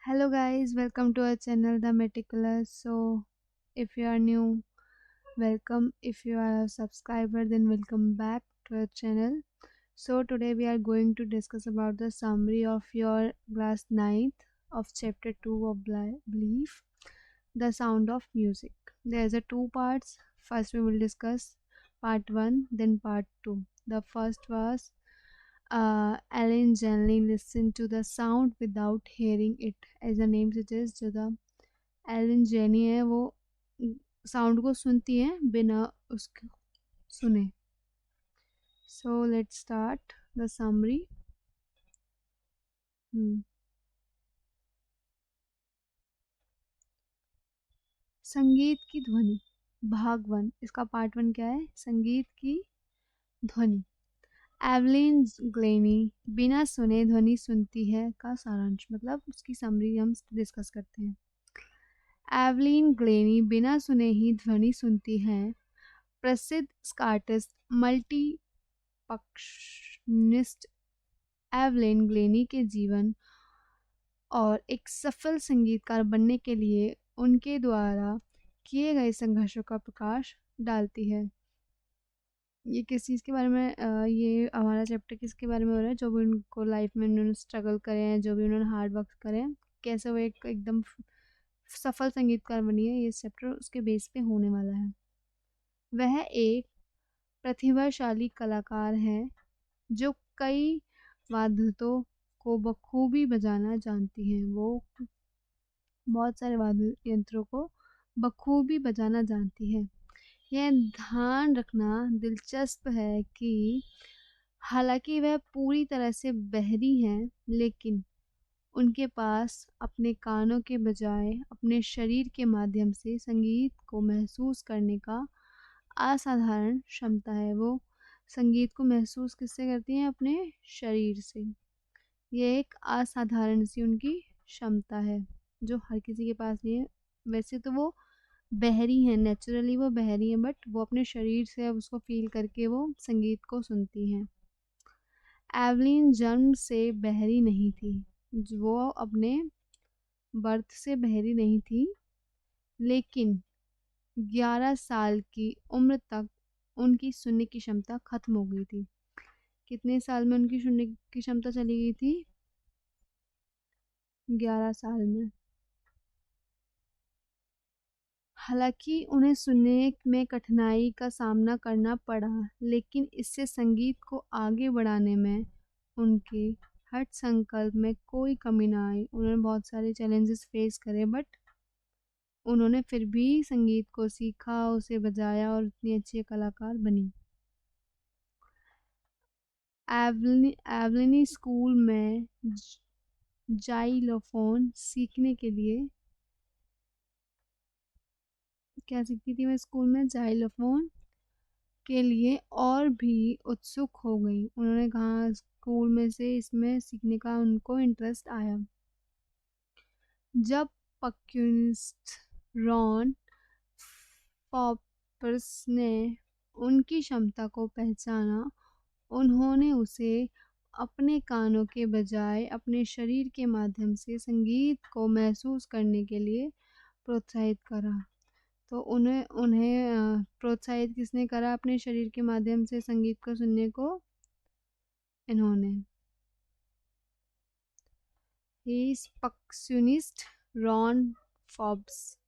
Hello guys, welcome to our channel The Meticulous. So if you are new, welcome. If you are a subscriber, then welcome back to our channel. So today we are going to discuss about the summary of your class 9th of chapter 2 of Belief, The Sound of Music. There's a two parts. First we will discuss part 1, then part 2. The first was Alan gently listened to the sound without hearing it. As the name suggests, जो the Elon jenny है वो sound को सुनती है बिना उसको सुने. So let's start the summary. संगीत की ध्वनि भाग 1. इसका पार्ट 1 क्या है? संगीत की ध्वनि. एवलिन ग्लेनी बिना सुने ध्वनि सुनती है का सारांश, मतलब उसकी समरी हम डिस्कस करते हैं. एवलिन ग्लेनी बिना सुने ही ध्वनि सुनती है. प्रसिद्ध स्कॉटिश मल्टी पक्शनिस्ट एवलिन ग्लेनी के जीवन और एक सफल संगीतकार बनने के लिए उनके द्वारा किए गए संघर्षों का प्रकाश डालती है. ये किस चीज़ के बारे में ये हमारा चैप्टर किसके बारे में हो रहा है? जो भी उनको लाइफ में उन्होंने स्ट्रगल करे हैं, जो भी उन्होंने हार्ड वर्क करे हैं, कैसे वो एक एकदम सफल संगीतकार बनी है, ये चैप्टर उसके बेस पे होने वाला है. वह एक प्रतिभाशाली कलाकार है जो कई वाद्यों को बखूबी बजाना जानती हैं. वो बहुत सारे वाद्य यंत्रों को बखूबी बजाना जानती है. यह ध्यान रखना दिलचस्प है कि हालांकि वह पूरी तरह से बहरी हैं, लेकिन उनके पास अपने कानों के बजाय अपने शरीर के माध्यम से संगीत को महसूस करने का असाधारण क्षमता है. वो संगीत को महसूस किससे करती हैं? अपने शरीर से. ये एक असाधारण सी उनकी क्षमता है जो हर किसी के पास नहीं है. वैसे तो वो बहरी हैं, नेचुरली वो बहरी हैं, बट वो अपने शरीर से अब उसको फील करके वो संगीत को सुनती हैं. एवलिन जन्म से बहरी नहीं थी. वो अपने बर्थ से बहरी नहीं थी, लेकिन 11 साल की उम्र तक उनकी सुनने की क्षमता खत्म हो गई थी. कितने साल में उनकी सुनने की क्षमता चली गई थी? 11 साल में. हालांकि उन्हें सुनने में कठिनाई का सामना करना पड़ा, लेकिन इससे संगीत को आगे बढ़ाने में उनके हठ संकल्प में कोई कमी ना आई. उन्होंने बहुत सारे चैलेंजेस फेस करे, बट उन्होंने फिर भी संगीत को सीखा, उसे बजाया और इतनी अच्छी कलाकार बनी. एवलिनी स्कूल में जाइलोफोन सीखने के लिए क्या सीखती थी? मैं स्कूल में जाइलोफोन के लिए और भी उत्सुक हो गई. उन्होंने कहा स्कूल में से इसमें सीखने का उनको इंटरेस्ट आया. जब पक्यूनिस्ट रॉन पॉपर्स ने उनकी क्षमता को पहचाना, उन्होंने उसे अपने कानों के बजाय अपने शरीर के माध्यम से संगीत को महसूस करने के लिए प्रोत्साहित करा. तो उन्हें उन्हें प्रोत्साहित किसने करा अपने शरीर के माध्यम से संगीत को सुनने को? इन्होंने. ही परक्शनिस्ट रॉन फॉब्स.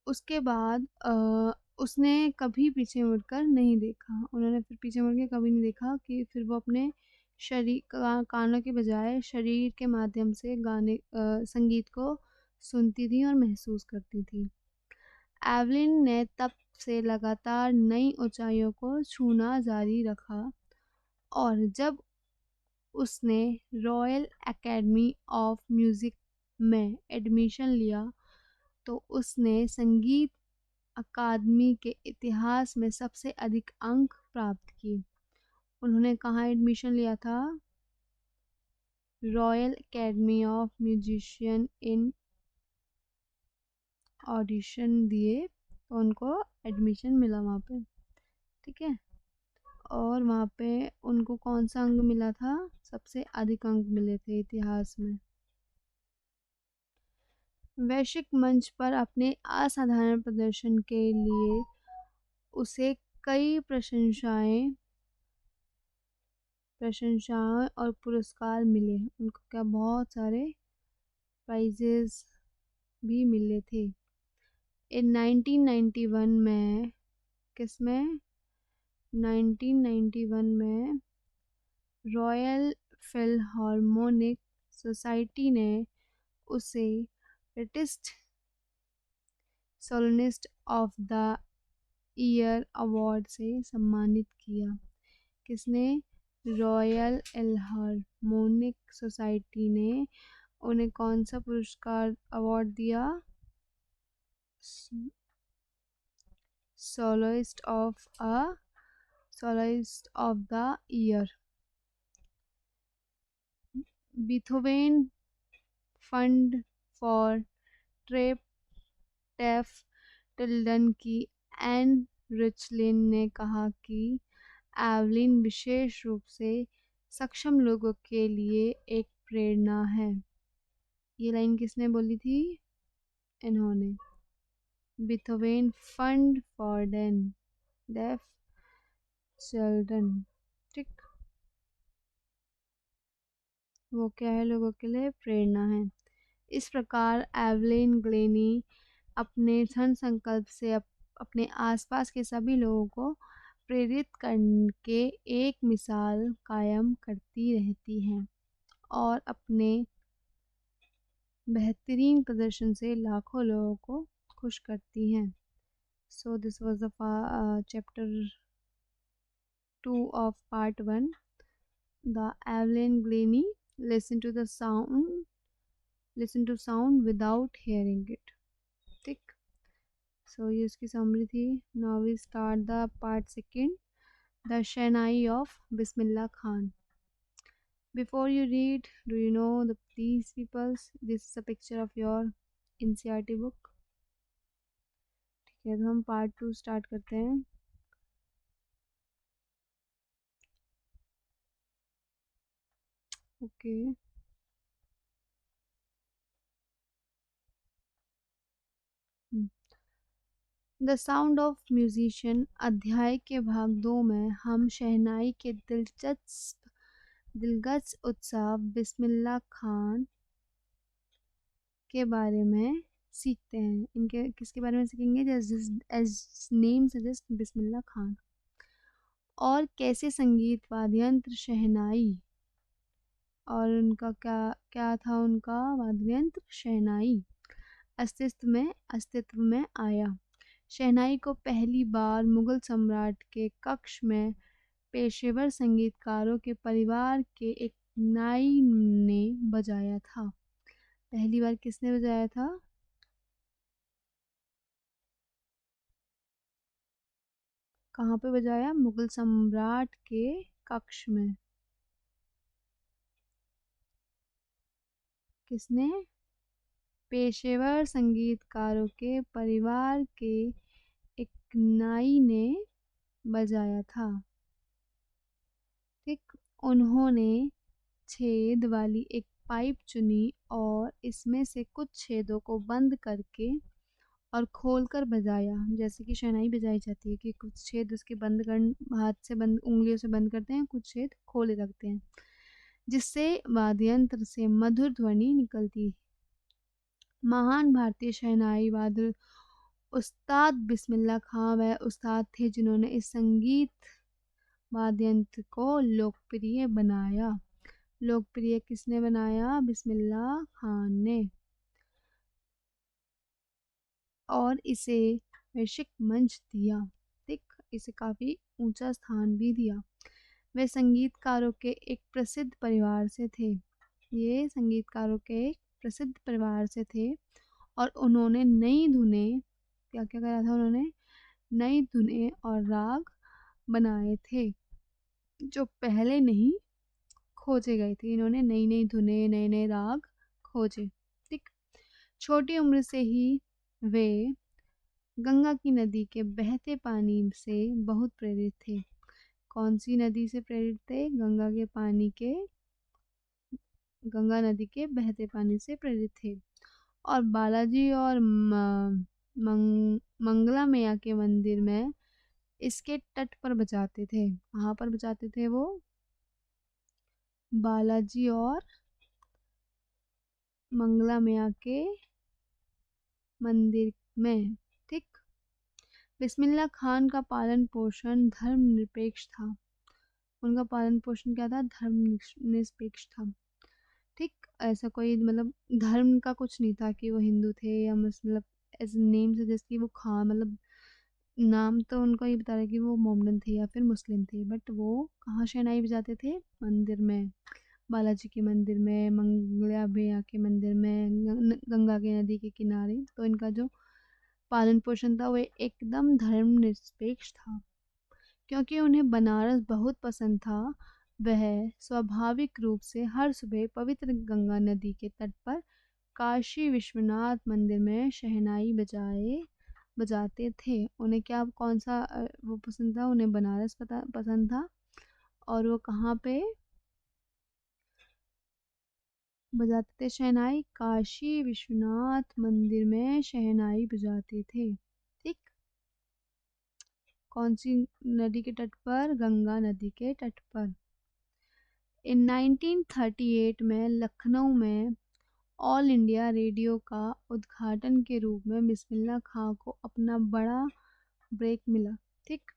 उसके बाद उसने कभी पीछे मुड़कर नहीं देखा. उन्होंने फिर पीछे मुड़ के कभी नहीं देखा कि फिर वो अपने शरीर कानों के बजाय शरीर के माध्यम से गाने संगीत को सुनती थी और महसूस करती थी. एवलिन ने तब से लगातार नई ऊंचाइयों को छूना जारी रखा, और जब उसने रॉयल एकेडमी ऑफ म्यूज़िक में एडमिशन लिया तो उसने संगीत अकादमी के इतिहास में सबसे अधिक अंक प्राप्त किए. उन्होंने कहाँ एडमिशन लिया था? Royal academy of musician. In audition दिए तो उनको एडमिशन मिला वहाँ पे. ठीक है. और वहाँ पे उनको कौन सा अंक मिला था? सबसे अधिक अंक मिले थे इतिहास में। वैश्विक मंच पर अपने असाधारण प्रदर्शन के लिए उसे कई प्रशंसाएं और पुरस्कार मिले। उनको क्या बहुत सारे प्राइजेस भी मिले थे। इन 1991 में, किसमें? 1991 में रॉयल फिल्हार्मोनिक सोसाइटी ने उसे British soloist of the year award से सम्मानित किया। किसने? रॉयल फिल्हार्मोनिक सोसाइटी ने उन्हें कौन सा पुरस्कार अवार्ड दिया? Soloist of the year. Beethoven Fund for ट्रेप टेफ टिल्डन की एन रिचलिन ने कहा कि एवलिन विशेष रूप से सक्षम लोगों के लिए एक प्रेरणा है। ये लाइन किसने बोली थी? इन्होंने। Beethoven Fund for def children, ठीक। वो क्या है? लोगों के लिए प्रेरणा है। इस प्रकार एवलिन ग्लेनी अपने दृढ़ संकल्प से अपने आसपास के सभी लोगों को प्रेरित करके एक मिसाल कायम करती रहती हैं और अपने बेहतरीन प्रदर्शन से लाखों लोगों को खुश करती हैं। So this was the chapter 2 of part 1, the Evelyn Glennie listen to sound without hearing it, ठीक। सो ये उसकी समरी थी। Now we start the part second, the shehnai of Bismillah Khan. Before you read, do you know the these peoples? This is a picture of your NCERT book। ठीक है, तो हम part 2 start करते हैं। Okay. The sound of musician अध्याय के भाग 2 में हम शहनाई के दिलगज उत्सव बिस्मिल्लाह खान के बारे में सीखते हैं। इनके किसके बारे में सीखेंगे? As name suggest, Bismillah Khan. और कैसे संगीत वाद्य यंत्र शहनाई, और उनका क्या क्या था? उनका वाद्य यंत्र शहनाई अस्तित्व में आया। शहनाई को पहली बार मुगल सम्राट के कक्ष में पेशेवर संगीतकारों के परिवार के एक नाई ने बजाया था। पहली बार किसने बजाया था? कहाँ पे बजाया? मुगल सम्राट के कक्ष में। किसने? पेशेवर संगीतकारों के परिवार के एक नाई ने बजाया था, ठीक। उन्होंने छेद वाली एक पाइप चुनी और इसमें से कुछ छेदों को बंद करके और खोलकर बजाया। जैसे कि शहनाई बजाई जाती है कि कुछ छेद उसके बंद कर, हाथ से बंद, उंगलियों से बंद करते हैं, कुछ छेद खोले रखते हैं, जिससे वाद्य यंत्र से मधुर ध्वनि निकलती। महान भारतीय शहनाई वादक उस्ताद बिस्मिल्लाह खां वह उस्ताद थे जिन्होंने इस संगीत वाद्य यंत्र को लोकप्रिय बनाया। लोकप्रिय किसने बनाया? बिस्मिल्लाह खान ने। और इसे वैश्विक मंच दिया, ठीक। इसे काफ़ी ऊंचा स्थान भी दिया। वे संगीतकारों के एक प्रसिद्ध परिवार से थे। ये संगीतकारों के एक प्रसिद्ध परिवार से थे और उन्होंने नई धुनें, क्या क्या करा था? उन्होंने नई धुनें और राग बनाए थे जो पहले नहीं खोजे गए थे। इन्होंने नई नई धुनें, नए नए राग खोजे, ठीक। छोटी उम्र से ही वे गंगा की नदी के बहते पानी से बहुत प्रेरित थे। कौन सी नदी से प्रेरित थे? गंगा नदी के बहते पानी से प्रेरित थे। और बालाजी और मंगला मैया के मंदिर में इसके तट पर बजाते थे। कहाँ पर बजाते थे वो? बालाजी और मंगला मैया के मंदिर में। ठीक। बिस्मिल्लाह खान का पालन पोषण धर्मनिरपेक्ष था। उनका पालन पोषण क्या था? धर्मनिरपेक्ष था। ठीक। ऐसा कोई मतलब धर्म का कुछ नहीं था कि वो हिंदू थे या मतलब एज नेम से जैसे कि वो खान मतलब नाम तो उनको ये बता रहा है कि वो मोमडन थे या फिर मुस्लिम थे, बट वो कहाँ शहनाई बजाते थे? मंदिर में, बालाजी के मंदिर में, मंगला भैया के मंदिर में, गंगा के नदी के किनारे। तो इनका जो पालन पोषण था वो एकदम धर्मनिरपेक्ष था। क्योंकि उन्हें बनारस बहुत पसंद था, वह स्वाभाविक रूप से हर सुबह पवित्र गंगा नदी के तट पर काशी विश्वनाथ मंदिर में शहनाई बजाते थे। उन्हें क्या कौन सा वो पसंद था? उन्हें बनारस पसंद था। और वो कहाँ पे बजाते थे शहनाई? काशी विश्वनाथ मंदिर में शहनाई बजाते थे। ठीक। कौन सी नदी के तट पर? गंगा नदी के तट पर। इन 1938 में लखनऊ में ऑल इंडिया रेडियो का उद्घाटन के रूप में बिस्मिल्लाह खां को अपना बड़ा ब्रेक मिला। ठीक।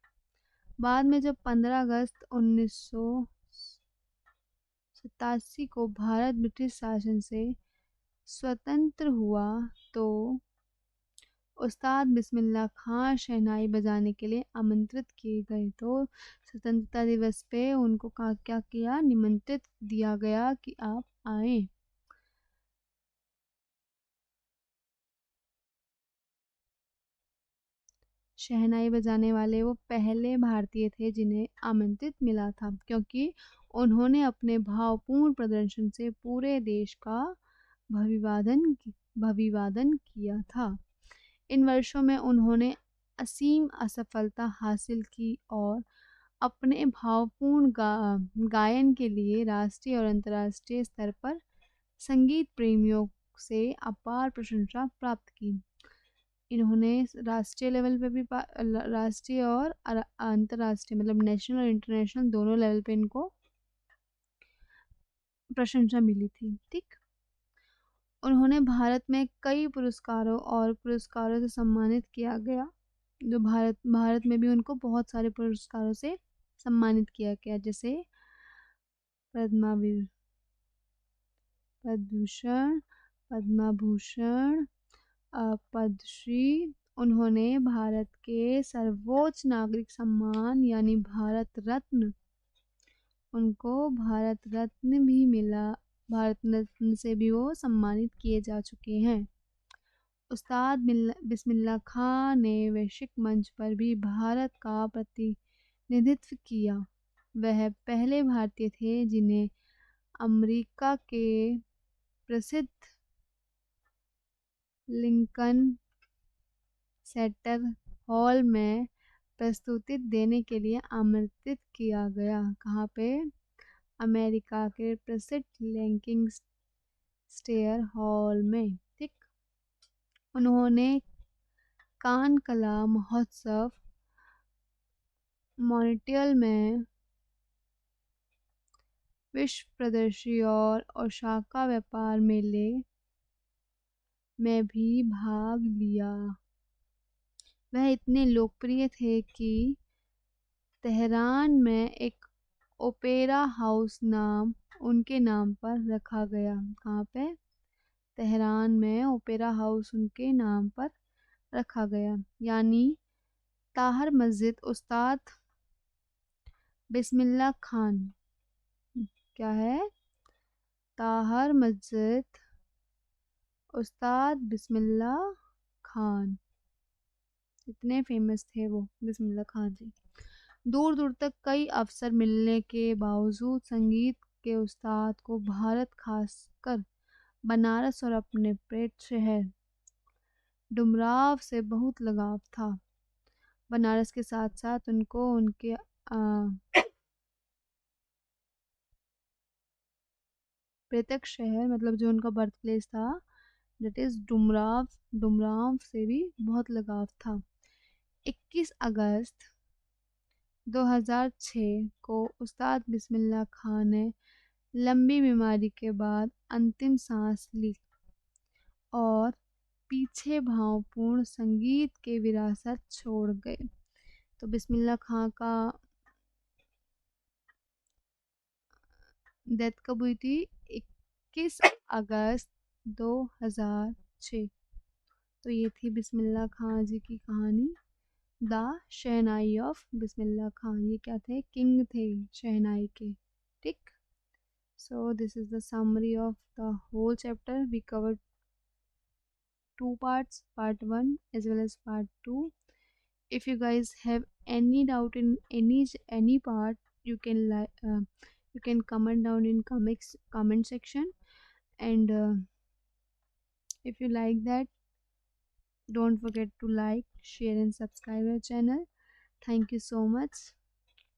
बाद में जब 15 अगस्त 1987 को भारत ब्रिटिश शासन से स्वतंत्र हुआ तो उस्ताद बिस्मिल्लाह खां शहनाई बजाने के लिए आमंत्रित किए गए। तो स्वतंत्रता दिवस पे उनको क्या किया? निमंत्रित दिया गया कि आप आए। शहनाई बजाने वाले वो पहले भारतीय थे जिन्हें आमंत्रित मिला था, क्योंकि उन्होंने अपने भावपूर्ण प्रदर्शन से पूरे देश का भविवादन किया था। इन वर्षों में उन्होंने असीम असफलता हासिल की और अपने भावपूर्ण गायन के लिए राष्ट्रीय और अंतर्राष्ट्रीय स्तर पर संगीत प्रेमियों से अपार प्रशंसा प्राप्त की। इन्होंने राष्ट्रीय लेवल पे भी राष्ट्रीय और अंतर्राष्ट्रीय मतलब नेशनल और इंटरनेशनल दोनों लेवल पे इनको प्रशंसा मिली थी। ठीक। उन्होंने भारत में कई पुरस्कारों से सम्मानित किया गया। जो भारत में भी उनको बहुत सारे पुरस्कारों से सम्मानित किया गया, जैसे पद्मभूषण, पद्मभूषण, पद्मश्री। उन्होंने भारत के सर्वोच्च नागरिक सम्मान यानी भारत रत्न, उनको भारत रत्न भी मिला। भारत रत्न से भी वो सम्मानित किए जा चुके हैं। उस्ताद बिस्मिल्लाह खां ने वैश्विक मंच पर भी भारत का प्रतिनिधित्व किया। वह पहले भारतीय थे जिन्हें अमेरिका के प्रसिद्ध लिंकन सेंटर हॉल में प्रस्तुति देने के लिए आमंत्रित किया गया। कहाँ पे? अमेरिका के प्रसिद्ध लिंकन सेंटर हॉल में। ठीक। उन्होंने कान कला महोत्सव मॉन्ट्रियल में विश्व प्रदर्शनी और ओसाका व्यापार मेले में भी भाग लिया। वह इतने लोकप्रिय थे कि तेहरान में एक ओपेरा हाउस नाम उनके नाम पर रखा गया। कहाँ पे? तेहरान में ओपेरा हाउस उनके नाम पर रखा गया, यानी ताहर मस्जिद। उस्ताद बिस्मिल्लाह खान, क्या है? ताहर मस्जिद उस्ताद बिस्मिल्लाह खान, इतने फेमस थे वो बिस्मिल्लाह खान जी। दूर दूर तक कई अवसर मिलने के बावजूद संगीत के उस्ताद को भारत खासकर बनारस और अपने पेट शहर डुमराव से बहुत लगाव था। बनारस के साथ साथ उनको उनके मृतक शहर मतलब जो उनका बर्थ प्लेस था, दैट इज डुमराव। डुमराव से भी बहुत लगाव था। 21 अगस्त 2006 को उस्ताद बिस्मिल्लाह खान ने लंबी बीमारी के बाद अंतिम सांस ली और पीछे भावपूर्ण संगीत के विरासत छोड़ गए। तो बिस्मिल्लाह खान का डेथ कब हुई थी? 21 अगस्त 2006। तो ये थी बिस्मिल्लाह खान जी की कहानी, द शहनाई ऑफ बिस्मिल्लाह खान। ये क्या थे? किंग थे शहनाई के। ठीक। So this is the summary of the whole chapter. We covered two parts, part 1 as well as part 2. If you guys have any doubt in any part, you can you can comment down in comment section. And if you like that, don't forget to like, share and subscribe our channel. Thank you so much.